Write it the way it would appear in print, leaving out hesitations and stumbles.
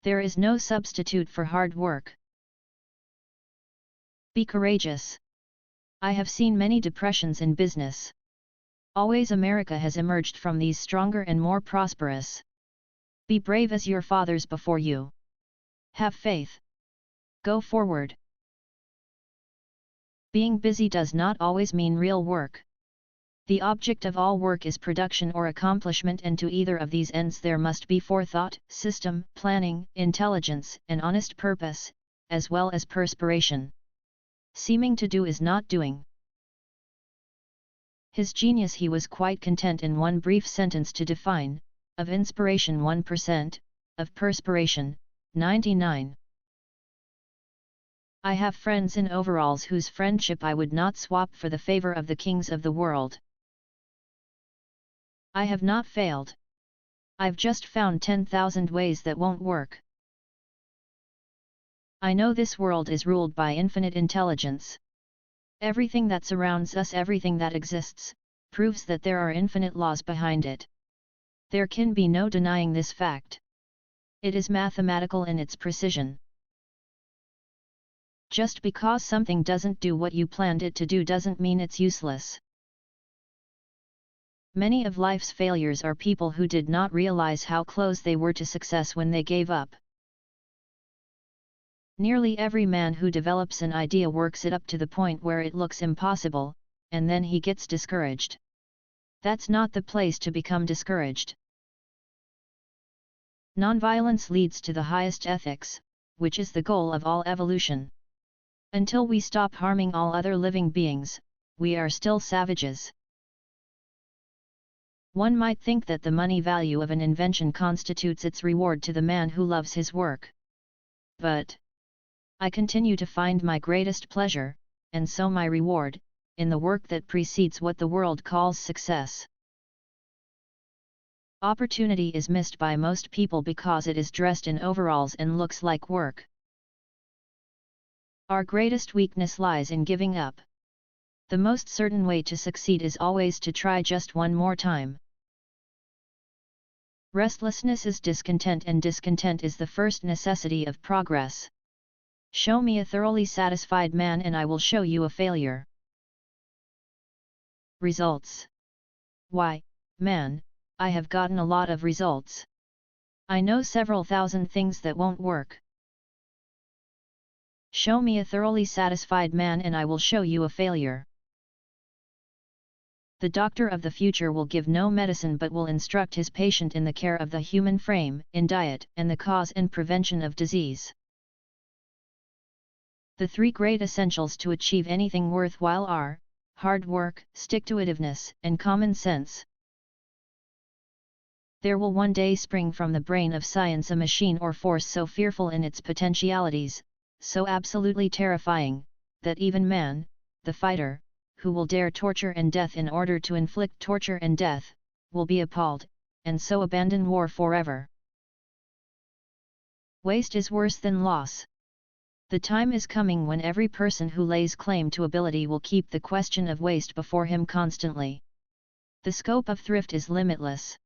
There is no substitute for hard work. Be courageous. I have seen many depressions in business. Always America has emerged from these stronger and more prosperous. Be brave as your fathers before you. Have faith. Go forward. Being busy does not always mean real work. The object of all work is production or accomplishment, and to either of these ends there must be forethought, system, planning, intelligence, and honest purpose, as well as perspiration. Seeming to do is not doing. His genius he was quite content in one brief sentence to define: of inspiration 1%, of perspiration 99%. I have friends in overalls whose friendship I would not swap for the favor of the kings of the world. I have not failed. I've just found 10,000 ways that won't work. I know this world is ruled by infinite intelligence. Everything that surrounds us, everything that exists, proves that there are infinite laws behind it. There can be no denying this fact. It is mathematical in its precision. Just because something doesn't do what you planned it to do doesn't mean it's useless. Many of life's failures are people who did not realize how close they were to success when they gave up. Nearly every man who develops an idea works it up to the point where it looks impossible, and then he gets discouraged. That's not the place to become discouraged. Nonviolence leads to the highest ethics, which is the goal of all evolution. Until we stop harming all other living beings, we are still savages. One might think that the money value of an invention constitutes its reward to the man who loves his work. But I continue to find my greatest pleasure, and so my reward, in the work that precedes what the world calls success. Opportunity is missed by most people because it is dressed in overalls and looks like work. Our greatest weakness lies in giving up. The most certain way to succeed is always to try just one more time. Restlessness is discontent, and discontent is the first necessity of progress. Show me a thoroughly satisfied man and I will show you a failure. Results. Why, man, I have gotten a lot of results. I know several thousand things that won't work. Show me a thoroughly satisfied man and I will show you a failure. The doctor of the future will give no medicine but will instruct his patient in the care of the human frame, in diet, and the cause and prevention of disease. The three great essentials to achieve anything worthwhile are hard work, stick-to-itiveness, and common sense. There will one day spring from the brain of science a machine or force so fearful in its potentialities, so absolutely terrifying, that even man, the fighter, who will dare torture and death in order to inflict torture and death, will be appalled, and so abandon war forever. Waste is worse than loss. The time is coming when every person who lays claim to ability will keep the question of waste before him constantly. The scope of thrift is limitless.